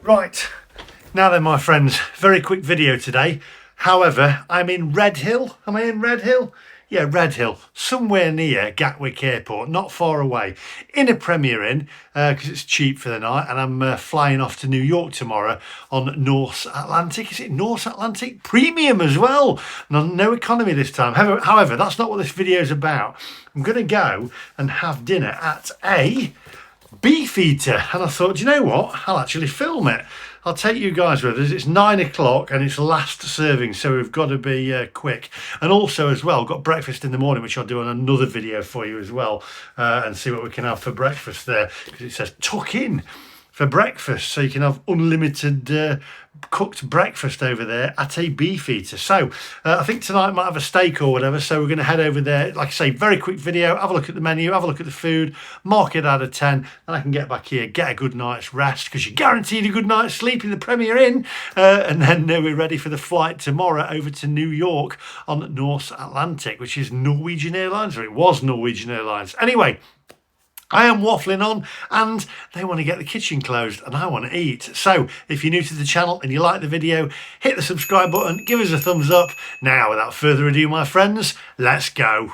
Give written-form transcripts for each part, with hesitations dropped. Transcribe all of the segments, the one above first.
Right, now then my friends, very quick video today. However, I'm in Redhill. Am I in Redhill? Yeah, Redhill, somewhere near Gatwick Airport, not far away. In a Premier Inn, because it's cheap for the night, and I'm flying off to New York tomorrow on North Atlantic. Is it North Atlantic? Premium as well. No economy this time. However, that's not what this video is about. I'm going to go and have dinner at a Beefeater, and I thought, you know what, I'll actually film it. I'll take you guys with us. It's 9 o'clock and it's last serving, so we've got to be quick. And also as well, got breakfast in the morning, which I'll do on another video for you as well, and see what we can have for breakfast there, because it says tuck in for breakfast, so you can have unlimited cooked breakfast over there at a Beefeater. So I think tonight might have a steak or whatever, so we're going to head over there. Like I say, very quick video, have a look at the menu, have a look at the food, mark it out of 10, and I can get back here, get a good night's rest, because you're guaranteed a good night's sleep in the Premier Inn, and then we're ready for the flight tomorrow over to New York on North Atlantic, which is Norwegian Airlines, or it was Norwegian Airlines. Anyway, I am waffling on and they want to get the kitchen closed and I want to eat. So if you're new to the channel and you like the video, hit the subscribe button, give us a thumbs up. Now, without further ado, my friends, let's go.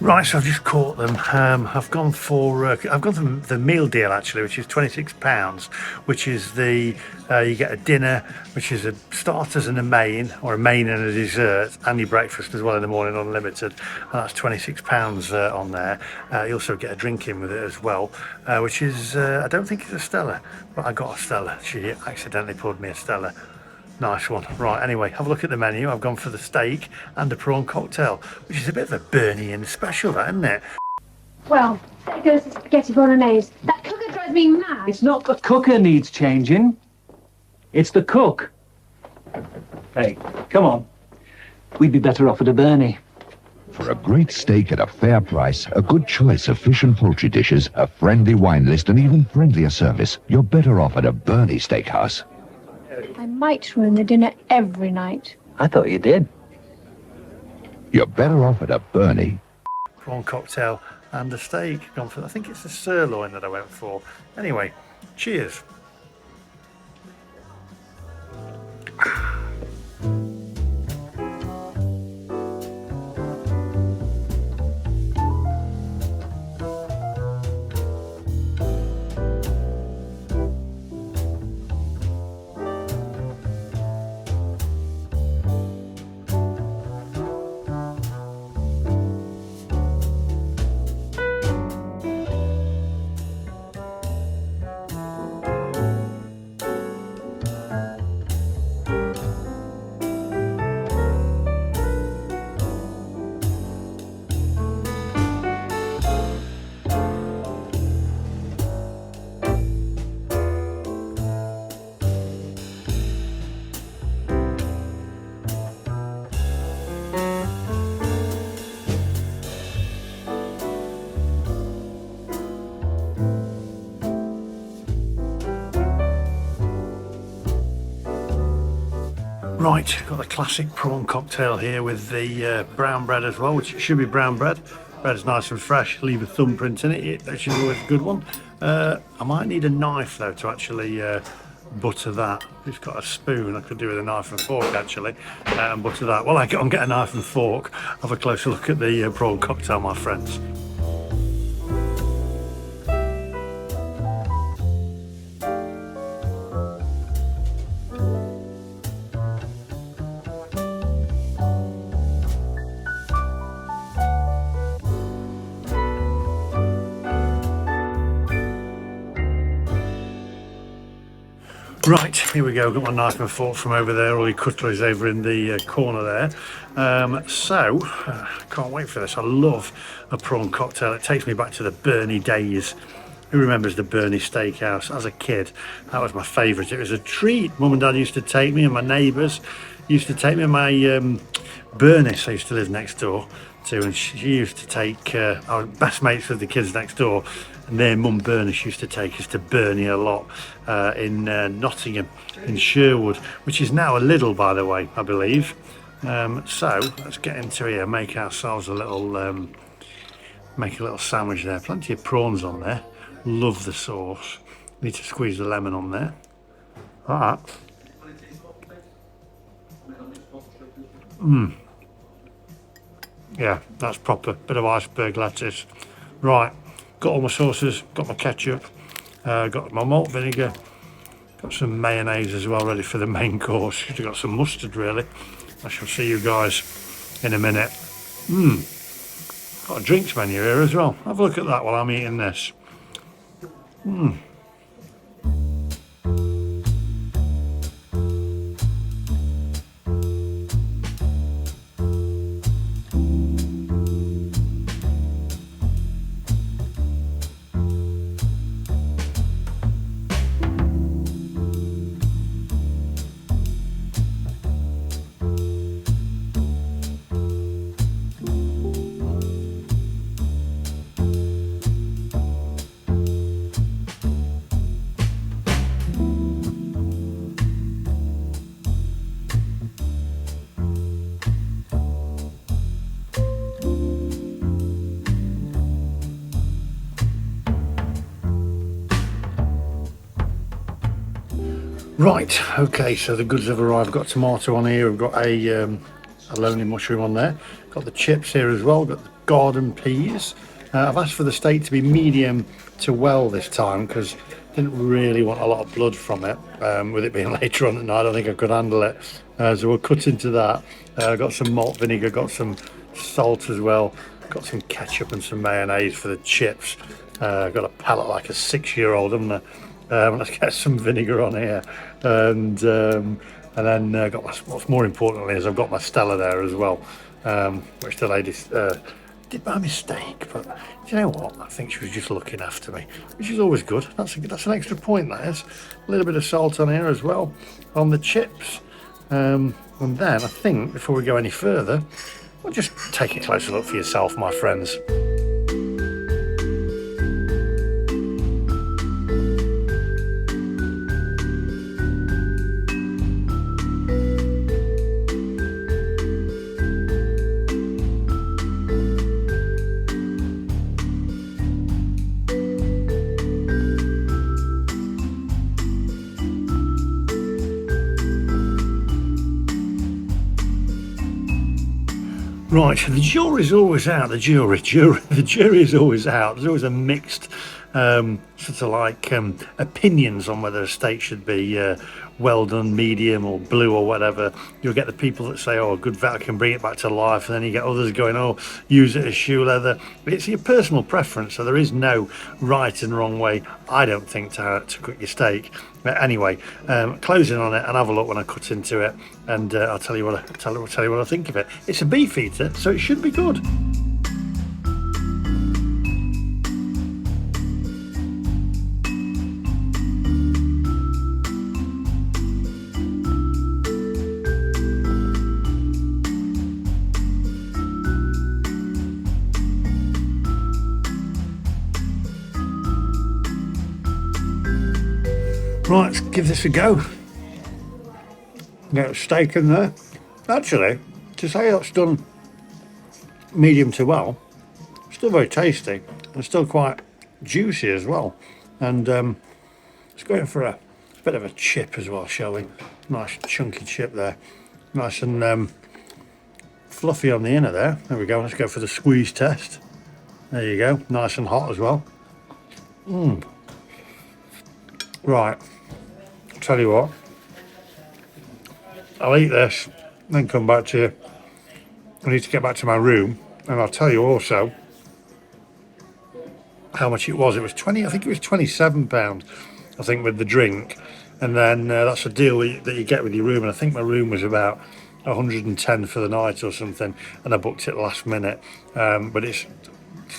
Right, so I've just caught them. I've gone for the meal deal actually, which is £26, which is the you get a dinner, which is a starters and a main, or a main and a dessert, and your breakfast as well in the morning, unlimited. And that's £26 on there. You also get a drink in with it as well, which is I don't think it's a Stella, but I got a Stella. She accidentally poured me a Stella. Nice one. Right, anyway, have a look at the menu. I've gone for the steak and a prawn cocktail, which is a bit of a Bernie Inn special, that, isn't it? Well, there goes the spaghetti bolognese. That cooker drives me mad. It's not the cooker needs changing. It's the cook. Hey, come on. We'd be better off at a Bernie. For a great steak at a fair price, a good choice of fish and poultry dishes, a friendly wine list, and even friendlier service, you're better off at a Bernie Steakhouse. I might ruin the dinner every night. I thought you did. You're better off at a Bernie. Prawn cocktail and a steak. Gone for, I think it's a sirloin that I went for. Anyway, cheers. Right, got the classic prawn cocktail here with the brown bread as well, which should be brown bread. Bread's nice and fresh, leave a thumbprint in it, which is always a good one. I might need a knife though to actually butter that. If it's got a spoon, I could do with a knife and fork actually, and butter that. While I get on, get a knife and fork, have a closer look at the prawn cocktail, my friends. Right, here we go. Got my knife and fork from over there. All your cutlery's over in the corner there. Can't wait for this. I love a prawn cocktail. It takes me back to the Bernie days. Who remembers the Bernie Steakhouse? As a kid, that was my favourite. It was a treat. Mum and Dad used to take me, and my neighbours used to take me. And my Bernice, I used to live next door to, and she used to take our best mates with the kids next door. And their mum Bernice used to take us to Bernie a lot in Nottingham, in Sherwood, which is now a Lidl, by the way, I believe. So let's get into here. Make ourselves a little, make a little sandwich there. Plenty of prawns on there. Love the sauce. Need to squeeze the lemon on there. Like that. Yeah, that's proper. Bit of iceberg lettuce. Right. Got all my sauces, got my ketchup, got my malt vinegar, got some mayonnaise as well, ready for the main course. Should have got some mustard really. I shall see you guys in a minute. Got a drinks menu here as well. Have a look at that while I'm eating this. Right, okay, so the goods have arrived. I've got tomato on here, I've got a lonely mushroom on there, got the chips here as well, got the garden peas. I've asked for the steak to be medium to well this time because I didn't really want a lot of blood from it. With it being later on at night, I don't think I could handle it. So we'll cut into that. Got some malt vinegar, got some salt as well, got some ketchup and some mayonnaise for the chips. Got a palate like a 6-year-old, haven't I? Let's get some vinegar on here, and then got my, what's more importantly is I've got my Stella there as well, which the lady did by mistake, but do you know what? I think she was just looking after me, which is always good. That's an extra point, that is. A little bit of salt on here as well on the chips, and then I think before we go any further, we'll just take a closer look for yourself, my friends. Right, the jury's always out. The jury is always out. There's always a mixed sort of like opinions on whether a steak should be well done, medium or blue or whatever. You'll get the people that say, oh, a good vet can bring it back to life, and then you get others going, oh, use it as shoe leather. It's your personal preference, so there is no right and wrong way, I don't think, to cook your steak. But anyway, close in on it and have a look when I cut into it, and I'll tell you what I think of it. It's a Beefeater, so it should be good. Right, let's give this a go. Get a steak in there. Actually, to say that's done medium to well, still very tasty and still quite juicy as well. And let's go in for a bit of a chip as well, shall we? Nice chunky chip there. Nice and fluffy on the inner there. There we go. Let's go for the squeeze test. There you go. Nice and hot as well. Right. Tell you what, I'll eat this, then come back to you. I need to get back to my room, and I'll tell you also how much it was. It was 20, I think it was £27, I think, with the drink. and then that's a deal that you get with your room. And I think my room was about 110 for the night or something, and I booked it last minute. But it's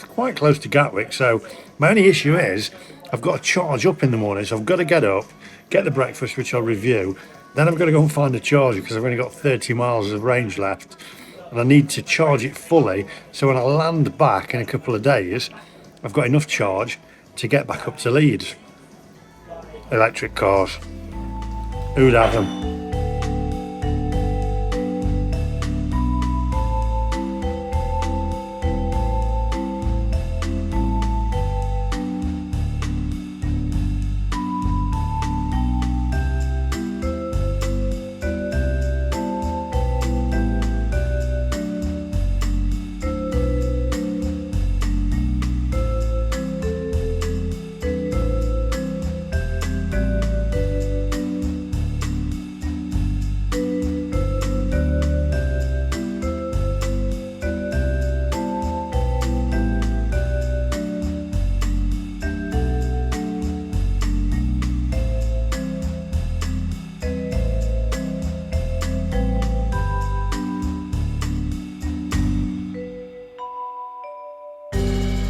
quite close to Gatwick, so my only issue is I've got to charge up in the morning, so I've got to get up, get the breakfast, which I'll review, then I've got to go and find a charger because I've only got 30 miles of range left, and I need to charge it fully, so when I land back in a couple of days I've got enough charge to get back up to Leeds. Electric cars, who'd have them?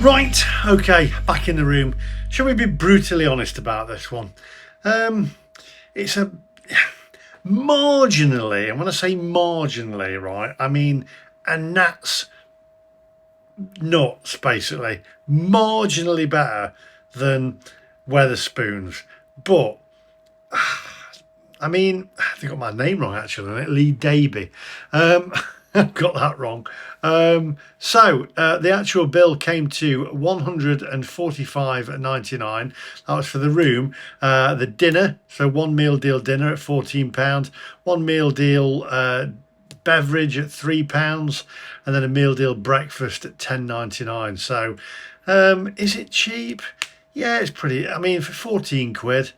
Right, okay, back in the room. Shall we be brutally honest about this one? It's a marginally, and when I say marginally, right, I mean a gnat's nuts, basically. Marginally better than Weatherspoons. But, I mean, they got my name wrong actually, isn't it? Lee Davey. I've got that wrong. So the actual bill came to £145.99. That was for the room. The dinner, so one meal deal dinner at £14, one meal deal beverage at £3, and then a meal deal breakfast at £10.99. So is it cheap? Yeah, it's pretty. I mean, for 14 quid,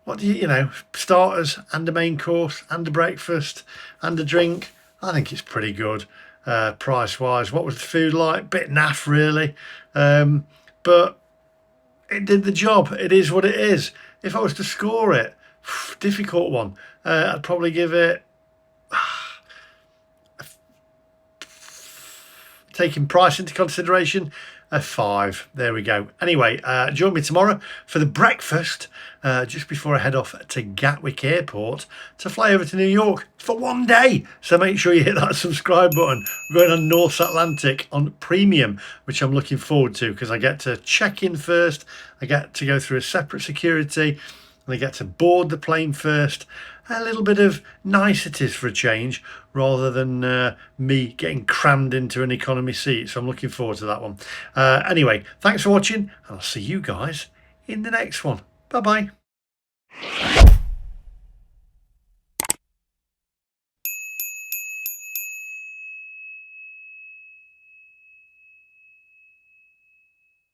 what do you know, starters and a main course and a breakfast and a drink, I think it's pretty good price wise. What was the food like? Bit naff really, but it did the job. It is what it is. If I was to score it, difficult one, I'd probably give it, taking price into consideration, a 5. There we go. Anyway, join me tomorrow for the breakfast just before I head off to Gatwick Airport to fly over to New York for one day. So make sure you hit that subscribe button. We're going on North Atlantic on premium, which I'm looking forward to because I get to check in first, I get to go through a separate security, and I get to board the plane first. A little bit of niceties for a change rather than me getting crammed into an economy seat. So I'm looking forward to that one. Anyway, thanks for watching, and I'll see you guys in the next one. Bye bye.